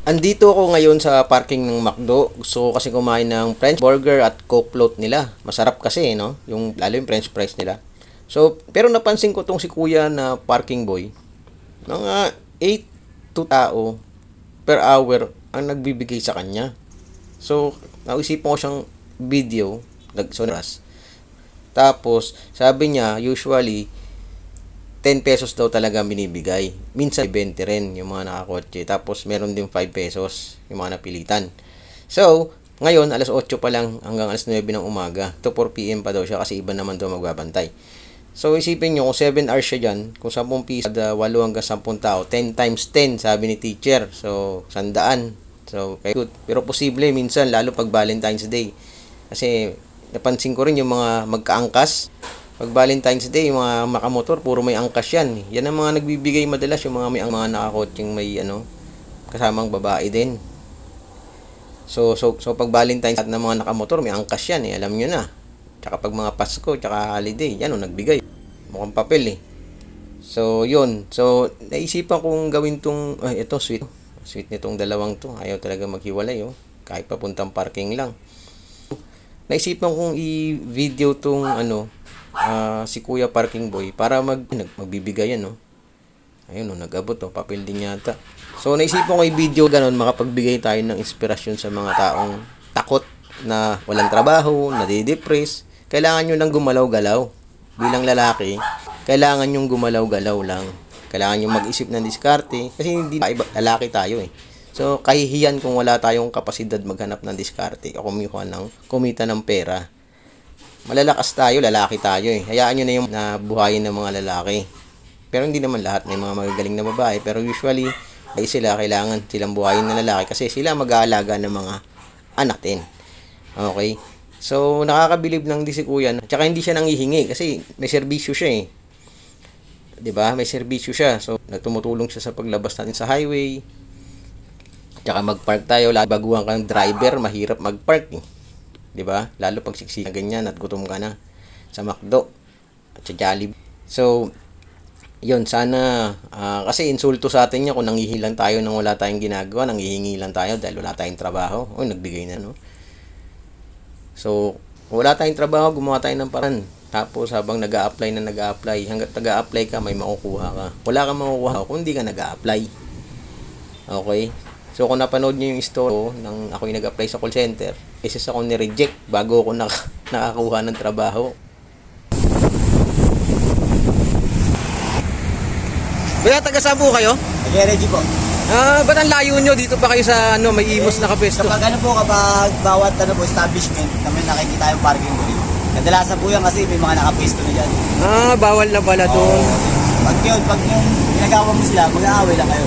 Andito ako ngayon sa parking ng McDo. Gusto ko kasi kumain ng French burger at Coke float nila. Masarap kasi, no? Lalo yung French fries nila. So, pero napansin ko tong si kuya na parking boy. Mga 8 to tao per hour ang nagbibigay sa kanya. So, naisipan ko siyang video. Nagsonas. Tapos, sabi niya, usually, 10 pesos daw talaga binibigay. Minsan 20 rin yung mga nakakotse. Tapos meron din 5 pesos yung mga napilitan. So, ngayon alas 8 pa lang hanggang alas 9 ng umaga. To 4 PM pa daw siya kasi iba naman daw magbabantay. So, isipin nyo kung 7 hours siya dyan, kung 10 piso, 8 hanggang 10 tao, 10 times 10 sabi ni teacher. So, 100. So, kayo. Pero posible minsan lalo pag Valentine's Day. Kasi napansin ko rin yung mga magkaangkas. Pag Valentine's Day, yung mga makamotor, puro may angkas yan. Yan ang mga nagbibigay madalas, yung mga nakakotseng may kasamang babae din. So pag Valentine's at ng mga nakamotor, may angkas yan alam nyo na. Tsaka pag mga Pasko, tsaka holiday, yan nagbigay. Mukhang papel So, yun. So, naisipan kong gawin tong, ito, sweet. Sweet nitong dalawang to. Ayaw talaga maghiwalay, kahit papuntang parking lang. Naisipan kong i-video tong, si Kuya Parking Boy para magbibigay yan, Ayun, nag-abot, papel din yata. So, naisipan ko i-video ganun, makapagbigay tayo ng inspirasyon sa mga taong takot na walang trabaho, nadidepress. Kailangan nyo lang gumalaw-galaw. Bilang lalaki, kailangan nyo gumalaw-galaw lang. Kailangan nyo mag-isip ng diskarte kasi hindi lalaki tayo So, kahihiyan kung wala tayong kapasidad maghanap ng diskarte o kumita ng pera. Malalakas tayo, lalaki tayo Hayaan nyo na yung buhayin ng mga lalaki. Pero hindi naman lahat, may mga magagaling na babae. Pero usually, ay sila, kailangan silang buhayin ng lalaki kasi sila mag-aalaga ng mga anak din. Okay? So, nakakabilib lang din si kuya. Tsaka hindi siya nanghihingi kasi may serbisyo siya 'Di ba? May serbisyo siya. So, nagtumutulong siya sa paglabas natin sa highway. Tsaka mag-park tayo, baguhan kang driver, mahirap mag-park 'Di ba? Lalo pag siksik na ganyan at gutom ka na sa McDo at sa Jollibee. So, yun, sana, kasi insulto sa atin niya kung nanghihingi lang tayo nang wala tayong ginagawa, nanghihingi lang tayo dahil wala tayong trabaho. Nagbigay na, So, kung wala tayong trabaho, gumawa tayo ng paraan. Tapos, habang nag-a-apply, hanggat nag-a-apply ka, may makukuha ka. Wala kang makukuha kung hindi ka nag-a-apply. Okay? So, kung napanood niyo yung story nang ako yung nag-apply sa call center, isa ako ni-reject bago ako nakakuha ng trabaho. Kaya taga saan po kayo? Nag-energy po. Ba't ang layo nyo? Dito pa kayo sa may imos na kapesto? Kapag kapag bawat establishment na may nakikita yung parking doon. Kadalasan po yan kasi may mga nakapesto na dyan. Bawal na pala doon. Pag yung ginagawa mo sila, mag-aaway lang kayo.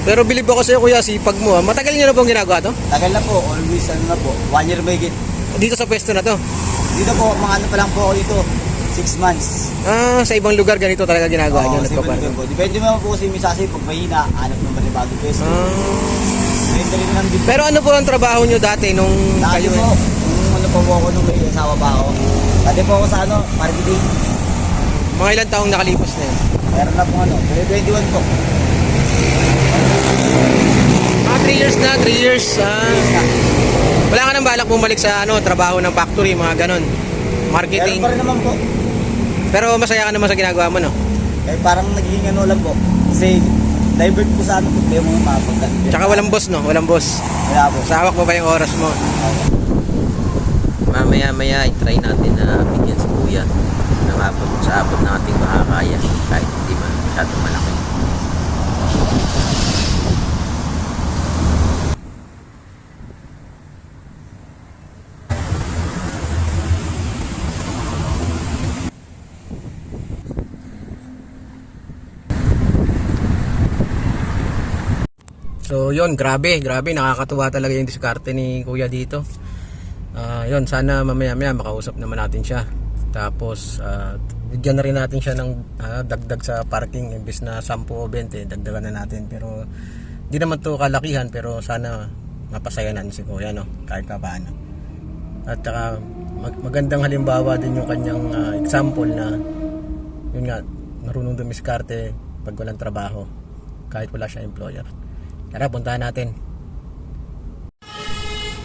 Pero bilib ako sa'yo kuya, sipag mo Matagal nyo na pong ginagawa to? Tagal na po, always na po. 1 year may Dito sa pwesto na to? Dito po, mga pa lang po ako dito. 6 months. Sa ibang lugar ganito talaga ginagawa nyo? Sa ibang lugar po. Depende mo po kasi misasi, pag mahina, hanap naman yung bagong pwesto. Depende rin lang din. Pero ano po ang trabaho nyo dati nung kayo? Po, po ako nung may asawa pa ako. Dati po ako sa marketing. Mga ilang taong nakalipas na yun? Meron na po 21 po. 3 years na, 3 years. Wala ka nang balak bumalik sa trabaho ng factory, mga ganon. Marketing. Meron pa rin naman po. Pero masaya ka naman sa ginagawa mo, Parang naging lang po. Kasi divert po sa problema mo mapagkat. Tsaka walang boss, Walang boss. Wala po. Sa hawak mo ba yung oras mo? Mamaya i-try natin na bigyan si kuya ng sa abot ng ating makakaya kahit hindi man masyadong malaki. So yun, grabe, nakakatuwa talaga yung diskarte ni kuya dito. Yun, sana mamaya makausap naman natin siya. Tapos bigyan na rin natin siya ng dagdag sa parking. Imbis na 10 o 20, dagdagan na natin. Pero di naman to kalakihan, pero sana mapasaya natin si kuya, kahit pa paano. At saka magandang halimbawa din yung kanyang example na yun nga, marunong dumiskarte pag walang trabaho kahit wala siya employer. Tara, puntahan natin.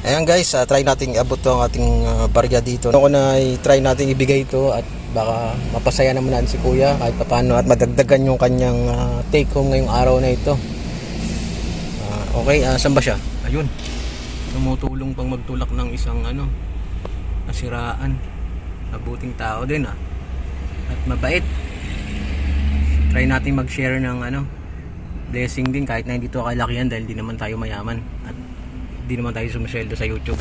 Ayan guys, try nating abot to ang ating barya dito. Ako na try nating ibigay ito at baka mapasaya naman natin si kuya kahit paano at madagdagan yung kanyang take home ngayong araw na ito. Okay, saan ba siya? Ayun. Tumutulong pang magtulak ng isang nasiraan. Mabuting tao din at mabait. Try natin mag-share ng blessing din kahit na hindi to kalakihan dahil di naman tayo mayaman at di naman tayo sumisweldo sa YouTube.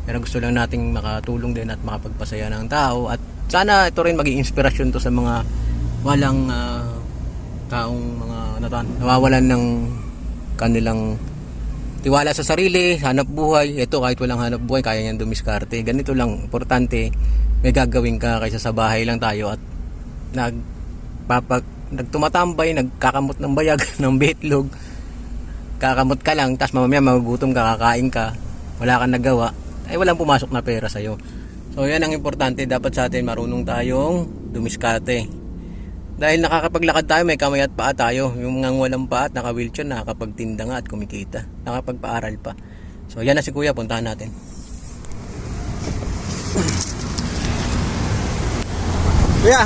Pero gusto lang nating makatulong din at makapagpasaya ng tao at sana ito rin maging inspirasyon to sa mga walang taong mga nawawalan ng kanilang tiwala sa sarili, hanap buhay. Ito kahit walang hanap buhay kaya niyang dumiskarte. Ganito lang, importante may gagawin ka kaysa sa bahay lang tayo at nagtumatambay, nagkakamot ng bayag ng bitlog. Kakamot ka lang, tapos mamaya magugutom ka, kakain ka, wala kang nagawa, ay walang pumasok na pera sa'yo. So yan ang importante, dapat sa atin marunong tayong dumiskarte. Dahil nakakapaglakad tayo, may kamay at paa tayo. Yung mga walang paa at naka-wheelchair, nakakapagtinda nga at kumikita, nakapagpaaral pa. So yan na si kuya, puntahan natin. Kuya!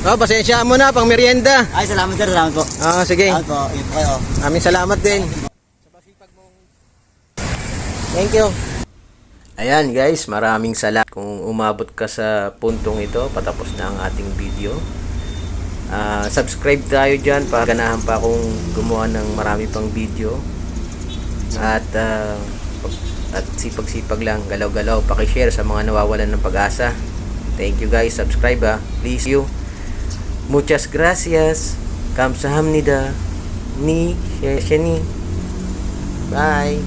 Pasensya mo na, pang merienda. Ay, salamat sir, salamat po. Sige. Salamat po, yun po kayo. Aming salamat din. Thank you. Ayan guys, maraming salamat kung umabot ka sa puntong ito, patapos na ang ating video. Subscribe tayo dyan para ganahan pa akong gumawa ng marami pang video. At sipag-sipag lang, galaw-galaw, pakishare sa mga nawawalan ng pag-asa. Thank you guys, subscribe please you. Muchas gracias. Kamsahamnida. Ni Sheni. Bye.